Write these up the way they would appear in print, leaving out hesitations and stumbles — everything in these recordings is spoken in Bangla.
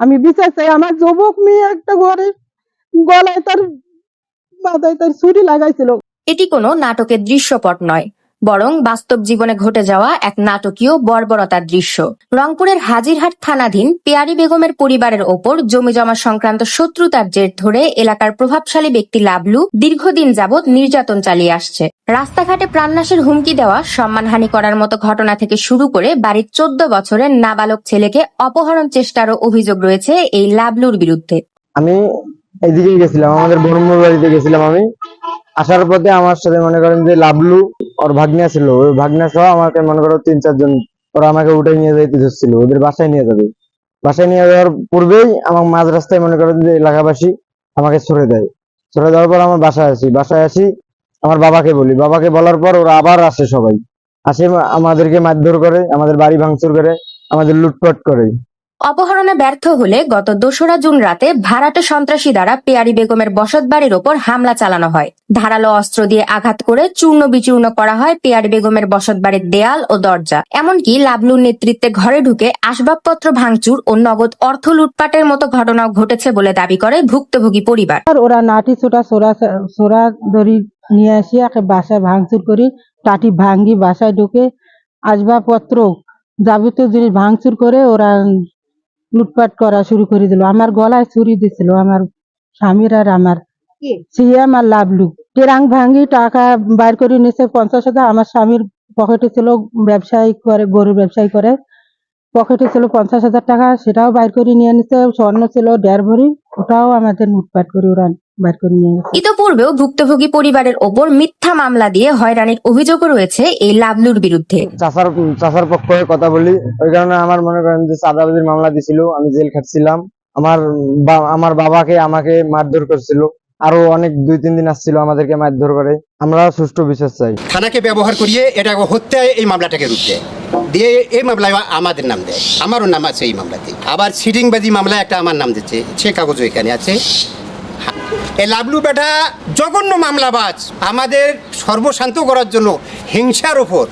আমি বিচার চাই, আমার যুবক মেয়ে একটা ঘরে গলায় তার মাথায় তার ছুরি লাগাইছিল। এটি কোনো নাটকের দৃশ্যপট নয়, বরং বাস্তব জীবনে ঘটে যাওয়া এক নাটকীয় বর্বরতার দৃশ্য। রংপুরের হাজিরহাট থানাধীন পেয়ারী বেগমের পরিবারের ওপর জমিজমা সংক্রান্ত শত্রুতার জের ধরে এলাকার প্রভাবশালী ব্যক্তি লাবলু দীর্ঘদিন যাবৎ নির্যাতন চালিয়ে আসছে। রাস্তাঘাটে প্রাণনাশের হুমকি দেওয়া, সম্মানহানি করার মতো ঘটনা থেকে শুরু করে বাড়ির 14 বছরের নাবালক ছেলেকে অপহরণ চেষ্টারও অভিযোগ রয়েছে এই লাবলুর বিরুদ্ধে। আমি এইদিকে গেছিলাম, আমাদের বনমূল বাড়িতে গেছিলাম। আমি আসার পথে আমার সাথে মনে করেন যে লাবলু ওর ভাগ্না ছিল, ওই ভাগ্না সহ আমাকে মনে করো 3-4 জন ওরা আমাকে উঠে নিয়ে যাইতে ধরছিল, ওদের বাসায় নিয়ে যাবে। বাসায় নিয়ে যাওয়ার পূর্বেই আমার মাঝ রাস্তায় মনে করেন যে এলাকাবাসী আমাকে ছড়ে দেয়। ছড়ে দেওয়ার পর আমার বাসায় আসি আমার বাবাকে বলি, বাবাকে বলার পর ওরা আবার আসে, সবাই আসে আমাদেরকে মারধর করে, আমাদের বাড়ি ভাঙচুর করে, আমাদের লুটপাট করে। অপহরণে ব্যর্থ হলে গত 2রা জুন রাতে ভাড়াটে সন্ত্রাসী দ্বারা পেয়ারী বেগমের বসতবাড়ির ওপর হামলা চালানো হয়। ধারালো অস্ত্র দিয়ে আঘাত করে চূর্ণ বিচূর্ণ করা হয় পেয়ারী বেগমের বসতবাড়ির দেয়াল ও দরজা। এমনকি লাবলুর নেতৃত্বে ঘরে ঢুকে আসবাবপত্র ভাঙচুর ও নগদ অর্থ লুটপাটের মতো ঘটনাও ঘটেছে বলে দাবি করে ভুক্তভোগী পরিবার। ওরা নাটি ছোড়া দড়ি নিয়ে আসি বাসায় ভাঙচুর করি, টাটি ভাঙ্গি, বাসায় ঢুকে আসবাবপত্র যাবতীয় জিনিস ভাঙচুর করে ওরা লুটপাট করা শুরু করে দিল। আমার গলায় ছুরি দিছিল আমার স্বামীর আর আমার সিয়াম আর লাবলু। টেরাং ভাঙ্গি টাকা বাইর করে নিছে 50,000। আমার স্বামীর পকেটে ছিল, ব্যবসায়ী করে, গরুর ব্যবসায়ী করে, পকেটে ছিল 50,000 টাকা, সেটাও বাইর করে নিয়ে নিছে। স্বর্ণ ছিল 1.5 ভরি, ওটাও আমাদের লুটপাট করে ওরা বাইর করে নিয়ে গেছে। ইতোপূর্বেও ভুক্তভোগী পরিবারের ওপর মিথ্যা মামলা দিয়ে হয়রানির অভিযোগও রয়েছে এই লাবলুর বিরুদ্ধে। চাচার পক্ষে কথা বলি, ওই কারণে আমার মনে করেন যে চাঁদাবাজির মামলা দিছিল, আমি জেল খাটছিলাম। আমার বাবাকে আমাকে মারধর করছিল, আরো অনেক 2-3 দিন আসছিল আমাদেরকে মারধর করে। আমরা সুষ্ঠু বিচার চাই। থানাকে ব্যবহার করিয়ে এটা হত্যায় এই মামলাটাকে রূপ দেয়, দিয়ে এই মামলায় আমাদের নাম দেয়, আমারও নাম আছে এই মামলাতে। আবার সিটিংবাজি মামলায় একটা আমার নাম দিচ্ছে, সে কাগজও এখানে আছে। এই লাবলু বেটা জঘন্য মামলাবাজ, আমাদের সর্বশান্ত করার জন্য হিংসার ওপর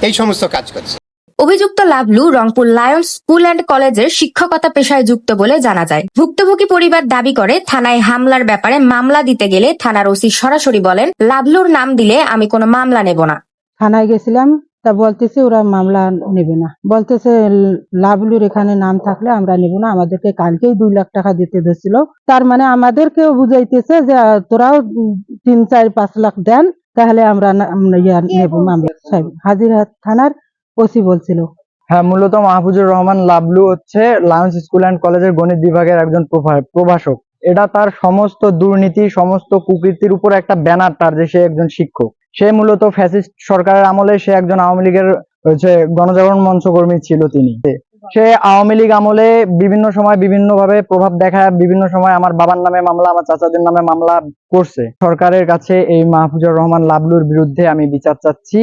এই সমস্ত কাজ করছে। অভিযুক্ত Lablu Rangpur Lions school and কলেজের শিক্ষকতা পেশায় যুক্ত বলে জানা যায়। ভুক্তভোগী পরিবার দাবি করে থানায় হামলার ব্যাপারে মামলা দিতে গেলে থানার ওসি সরাসরি বলেন, লাবলুর নাম দিলে আমি কোনো মামলা নেব না। থানায় গেছিলাম, তা বলতেছে ওরা মামলা নেবে না, বলতেছে লাবলুর এখানে নাম থাকলে আমরা নেব না, আমাদেরকে কালকেই 2 লাখ টাকা দিতে ধরছিল। তার মানে আমাদেরকেও বুঝাইতেছে যে তোরাও 3-4-5 লাখ দেন, তাহলে আমরা নেব মামলা। হাজিরহাট থানার ওসি বলছিল। হ্যাঁ, মূলত মাহফুজুর রহমান লাবলু হচ্ছে লায়ন্স স্কুল অ্যান্ড কলেজের গণিত বিভাগের একজন প্রভাষক। এটা তার সমস্ত দুর্নীতি, সমস্ত কুকীর্তির উপর একটা ব্যানার তার, যে সে একজন শিক্ষক। সে মূলত ফ্যাসিস্ট সরকারের আমলে সে একজন আওয়ামী লীগের গণজাগরণ মঞ্চ কর্মী ছিল। সে আওয়ামী লীগ আমলে বিভিন্ন সময় বিভিন্ন ভাবে প্রভাব দেখায়, বিভিন্ন সময় আমার বাবার নামে মামলা, আমার চাচাদের নামে মামলা করছে। সরকারের কাছে এই মাহফুজুর রহমান লাবলুর বিরুদ্ধে আমি বিচার চাচ্ছি।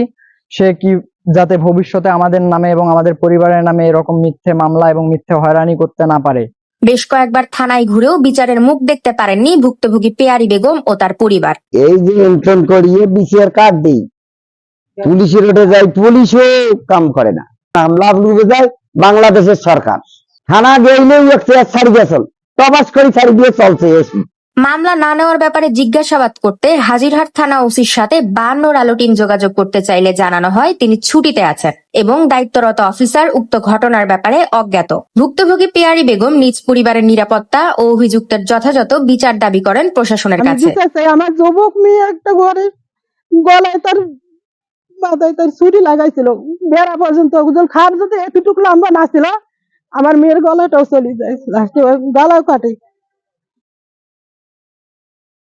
সে কি যাতে ভবিষ্যতে আমাদের নামে এবং আমাদের পরিবারের নামে এরকম মিথ্যে মামলা এবং মিথ্যে হয়রানি করতে না পারে। বেশ কয়েকবার থানায় ঘুরেও বিচারের মুখ দেখতে পারেননি ভুক্তভোগী পেয়ারী বেগম ও তার পরিবার। এই যে ইনফ্রন্ট করিয়ে বিচার কাট দিই, পুলিশের ওঠে যায়, পুলিশও কাম করে না। লাবলু যায় বাংলাদেশের সরকার, থানা গেলেই ছাড়ি গেছিল, তবাস করে ছাড়ি দিয়ে চলছে। মামলা না নেওয়ার ব্যাপারে জিজ্ঞাসাবাদ করতে হাজিরহাট থানা ওসির সাথে 52 আলো টিম যোগাযোগ করতে চাইলে জানানো হয় তিনি ছুটিতে আছেন এবং দায়িত্বরত অফিসার উক্ত ঘটনার ব্যাপারে অজ্ঞাত। ভুক্তভোগী পেয়ারী বেগম নিজ পরিবারের নিরাপত্তা ও অভিযুক্তের যথাযথ বিচার দাবি করেন প্রশাসনের কাছে। আমার যুবক মেয়ে একটা ঘরে গলায় তার মাথায় তার ছুরি লাগাইছিল, বেড়া পর্যন্ত খার যদি এতটুকু লম্বা না ছিল, আমার মেয়ের গলাটাও চলে যায়, লাস্টে গলাও কাটে।